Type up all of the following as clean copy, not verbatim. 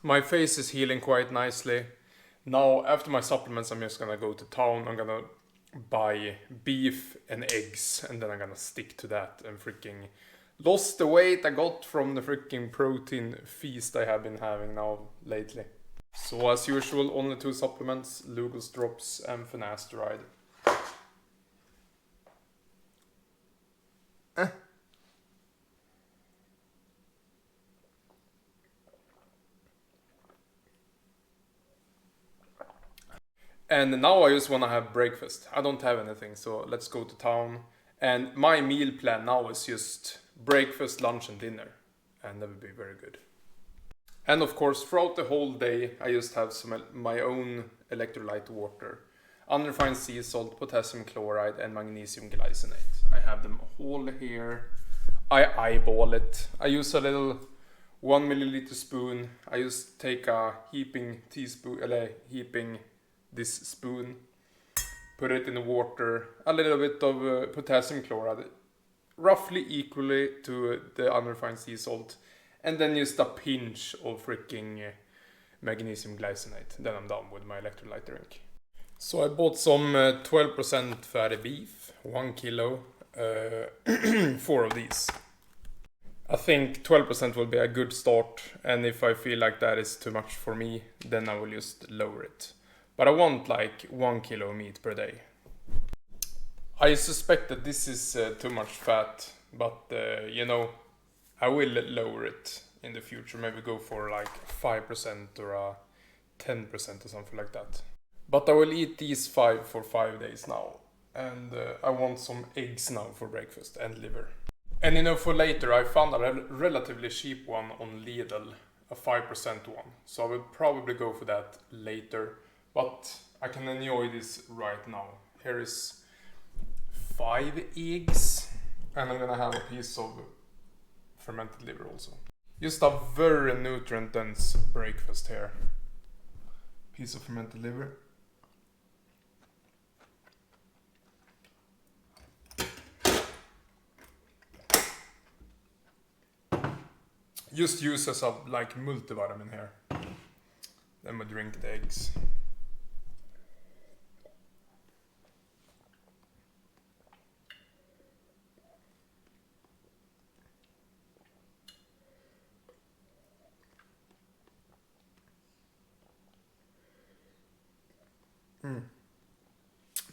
My face is healing quite nicely. Now, after my supplements, I'm just gonna go to town. I'm gonna buy beef and eggs, and then I'm gonna stick to that and freaking lost the weight I got from the freaking protein feast I have been having now lately. So as usual, only 2 supplements, Lugos drops and finasteride. And now I just wanna have breakfast. I don't have anything, so let's go to town. And my meal plan now is just breakfast, lunch, and dinner. And that would be very good. And of course, throughout the whole day, I just have my own electrolyte water. Unrefined sea salt, potassium chloride, and magnesium glycinate. I have them all here. I eyeball it. I use a little 1 milliliter spoon. I just take a heaping teaspoon, heaping this spoon, put it in the water, a little bit of potassium chloride, roughly equally to the unrefined sea salt, and then just a pinch of freaking magnesium glycinate. Then I'm done with my electrolyte drink. So I bought some 12% fatty beef, 1 kilo, 4 of these. I think 12% will be a good start, and if I feel like that is too much for me, then I will just lower it. But I want like 1 kilo meat per day. I suspect that this is too much fat, but you know, I will lower it in the future. Maybe go for like 5% or 10% or something like that. But I will eat these 5 for 5 days now. And I want some eggs now for breakfast and liver. And you know, for later I found a relatively cheap one on Lidl, a 5% one. So I will probably go for that later. But I can enjoy this right now. Here is 5 eggs. And I'm gonna have a piece of fermented liver also. Just a very nutrient dense breakfast here. Piece of fermented liver. Just use as a like multivitamin here. Then we drink the eggs.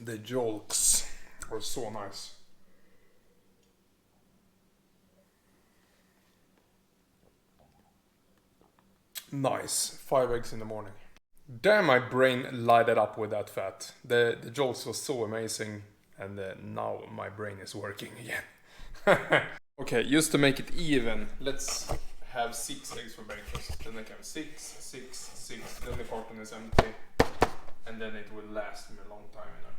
The jolks are so nice. Nice. 5 eggs in the morning. Damn, my brain lighted up with that fat. The jolts was so amazing, and now my brain is working again. Okay, just to make it even, let's have 6 eggs for breakfast. Then I can have 6, 6, 6. Then the carton is empty, and then it will last me a long time. You know.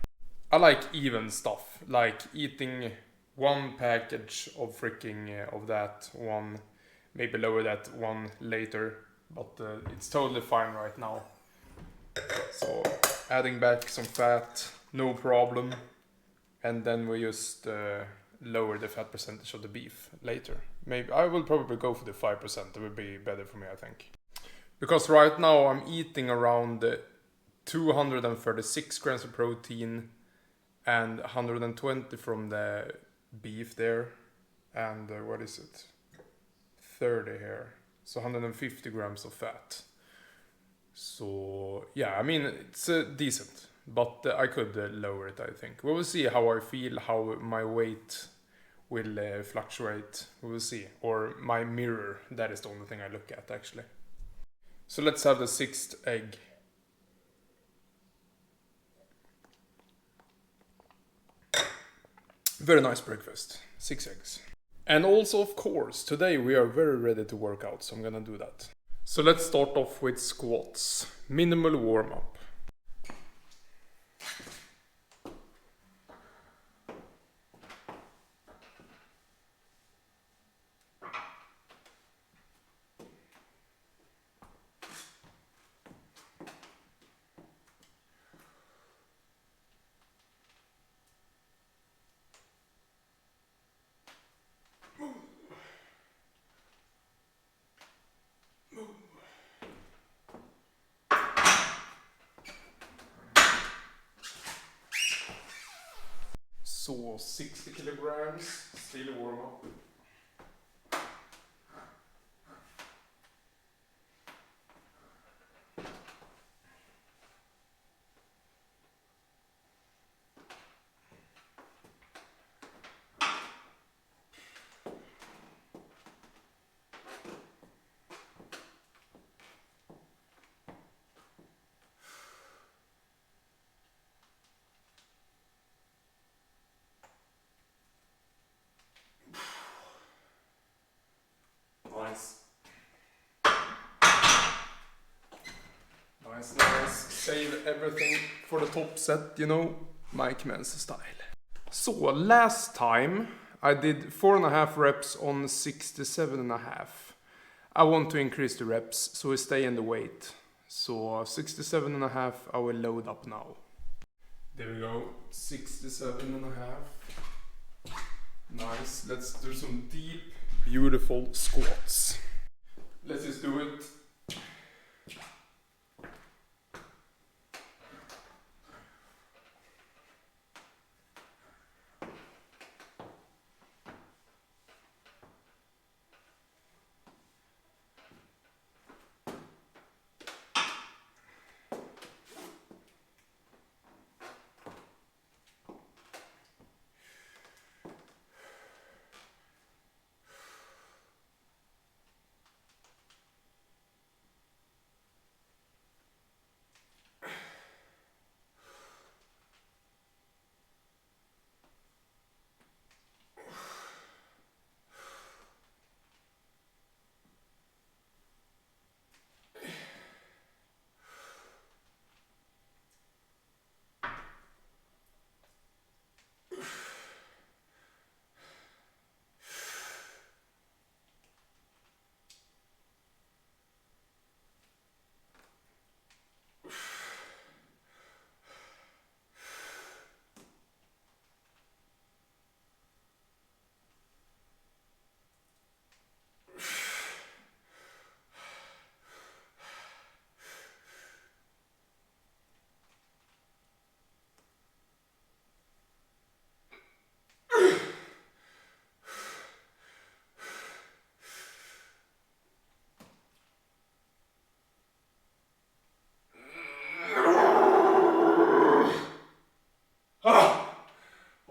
I like even stuff, like eating 1 package of freaking of that, one, maybe lower that one later, but it's totally fine right now. So adding back some fat, no problem, and then we just lower the fat percentage of the beef later. Maybe I will probably go for the 5%. That would be better for me, I think, because right now I'm eating around 236 grams of protein and 120 from the beef there, and what is it, 30 here, so 150 grams of fat. So yeah, I mean, it's decent, but I could lower it, I think. We will see how I feel, how my weight will fluctuate. We will see. Or my mirror, that is the only thing I look at, actually. So let's have the 6th egg. Very nice breakfast. 6 eggs. And also, of course, today we are very ready to work out, so I'm gonna do that. So let's start off with squats. Minimal warm-up. almost 60 kilograms, still warm up. Nice. Nice. Save everything for the top set, you know, Mike Mentzer style. So last time I did 4.5 reps on 67.5. I want to increase the reps so we stay in the weight. So 67.5 I will load up now. There we go, 67.5. Nice, let's do some deep, beautiful squats. Let's just do it.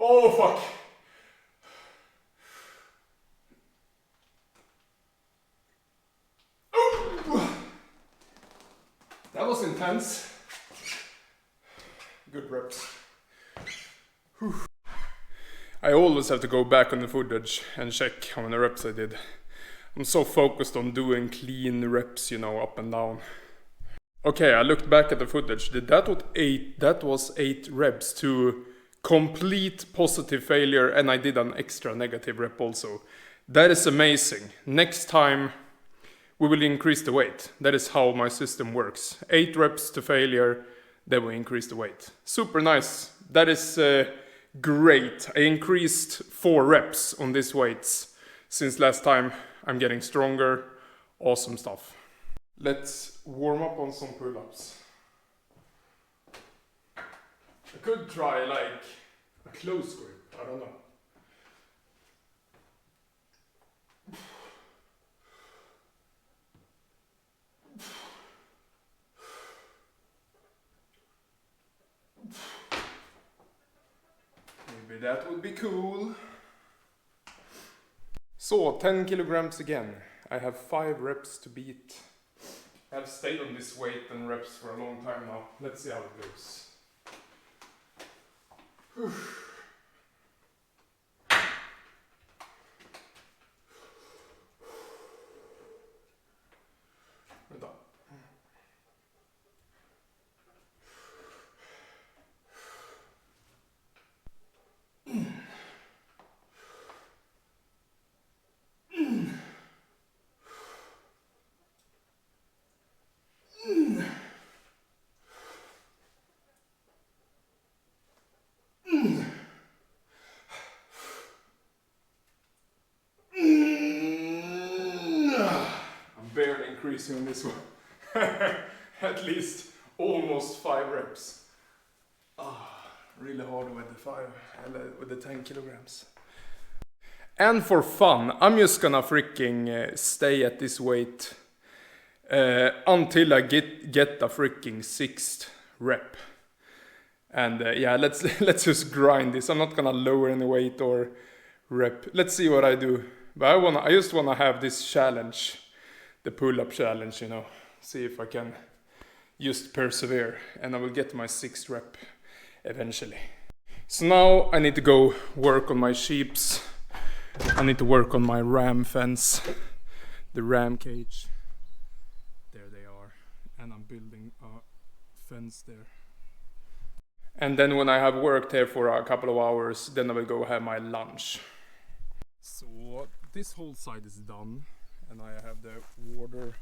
Oh fuck! That was intense. Good reps. Whew. I always have to go back on the footage and check how many reps I did. I'm so focused on doing clean reps, you know, up and down. Okay, I looked back at the footage. That was 8 reps to complete positive failure, and I did an extra negative rep also. That is amazing. Next time we will increase the weight. That is how my system works. 8 reps to failure, then we increase the weight. Super nice. That is great. I increased 4 reps on these weights since last time. I'm getting stronger. Awesome stuff. Let's warm up on some pull-ups. I could try like a close grip, I don't know. Maybe that would be cool. So 10 kilograms again. I have 5 reps to beat. I've stayed on this weight and reps for a long time now. Let's see how it goes. Whew. We're done. Barely increasing on this one. At least almost 5 reps. really hard with the 10 kilograms. And for fun, I'm just gonna freaking stay at this weight until I get the freaking 6th rep. And yeah, let's just grind this. I'm not gonna lower any weight or rep. Let's see what I do. But I just wanna have this challenge, the pull-up challenge, you know. See if I can just persevere, and I will get my 6th rep eventually. So now I need to go work on my sheeps. I need to work on my ram fence, the ram cage. There they are, and I'm building a fence there. And then when I have worked here for a couple of hours, then I will go have my lunch. So this whole side is done, and I have the water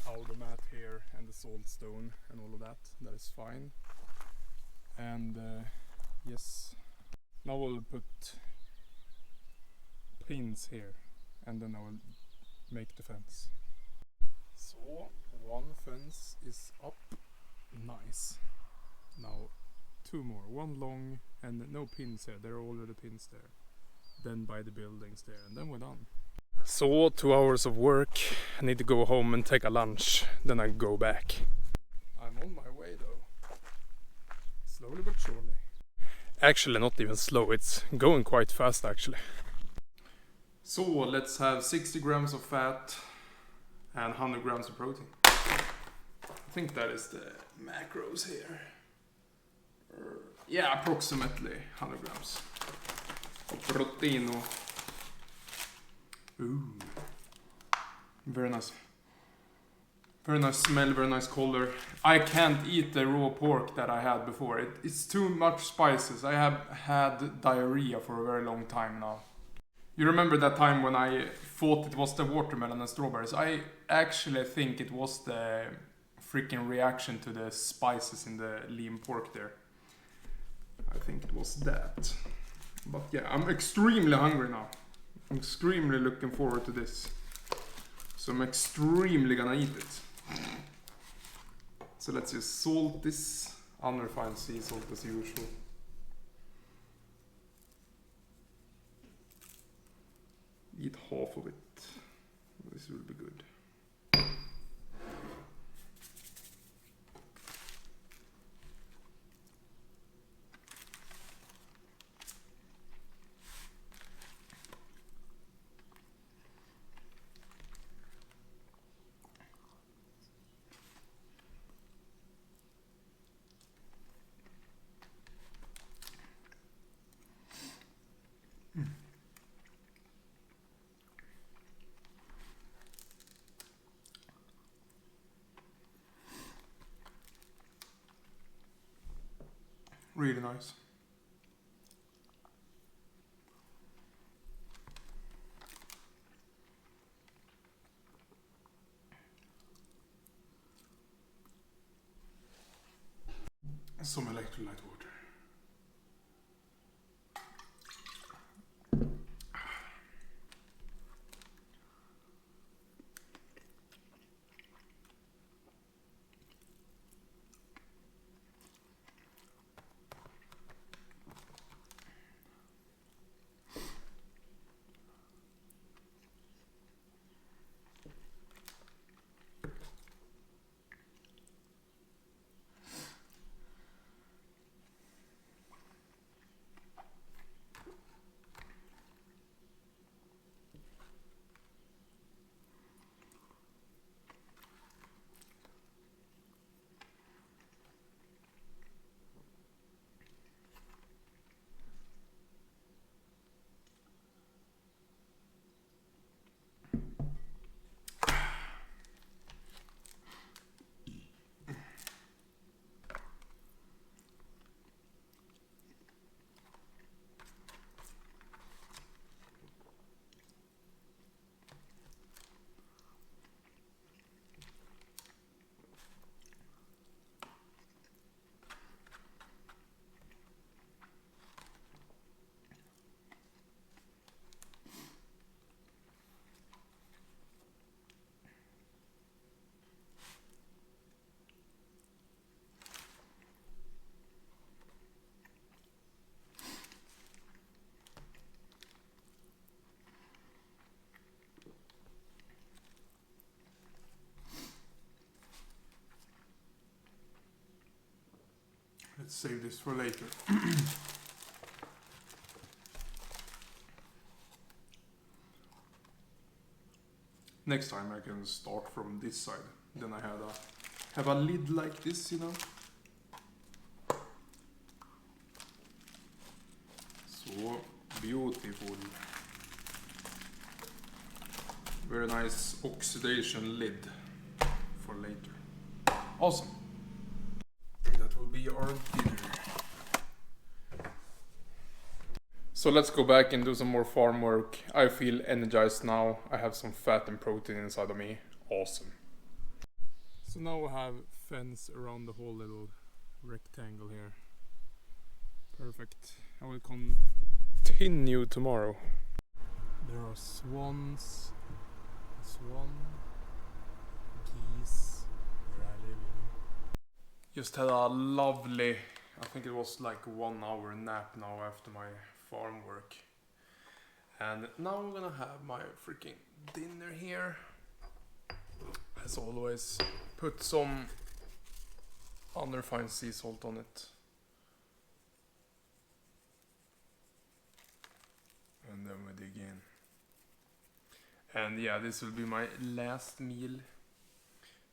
automat here and the salt stone and all of that. That is fine. And yes, now we'll put pins here, and then I will make the fence. So one fence is up, nice. Now 2 more, one long and no pins here, there are already pins there. Then by the buildings there, and then we're done. So 2 hours of work, I need to go home and take a lunch, then I go back. I'm on my way though, slowly but surely. Actually not even slow, it's going quite fast actually. So let's have 60 grams of fat and 100 grams of protein. I think that is the macros here. Yeah, approximately 100 grams of protein. Ooh, very nice. Very nice smell, very nice color. I can't eat the raw pork that I had before. It's too much spices. I have had diarrhea for a very long time now. You remember that time when I thought it was the watermelon and strawberries? I actually think it was the freaking reaction to the spices in the lean pork there. I think it was that. But yeah, I'm extremely hungry now. I'm extremely looking forward to this. So I'm extremely gonna eat it. So let's just salt this. Unrefined sea salt as usual. Eat half of it. This will be good. Really nice. Some electrolyte water. Let's save this for later. Next time I can start from this side. Then I have a lid like this, you know. So beautiful. Very nice oxidation lid for later. Awesome. That will be our dinner. So let's go back and do some more farm work. I feel energized now. I have some fat and protein inside of me. Awesome. So now I have fence around the whole little rectangle here. Perfect. I will continue tomorrow. There are swans. Swan. Geese. Where I live, you know. Just had a lovely, I think it was like 1 hour nap now after my farm work. And now I'm gonna have my freaking dinner here. As always, put some unrefined sea salt on it. And then we dig in. And yeah, this will be my last meal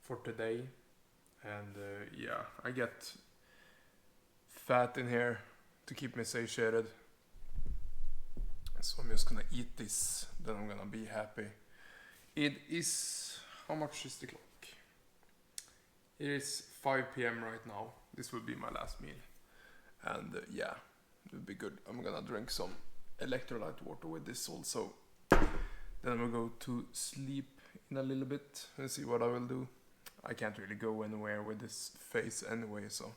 for today. And yeah, I get fat in here to keep me satiated. So I'm just gonna eat this, then I'm gonna be happy. It is, how much is the clock? It is 5 p.m. right now. This will be my last meal. And yeah, it will be good. I'm gonna drink some electrolyte water with this also. Then I'm gonna go to sleep in a little bit and see what I will do. I can't really go anywhere with this face anyway, so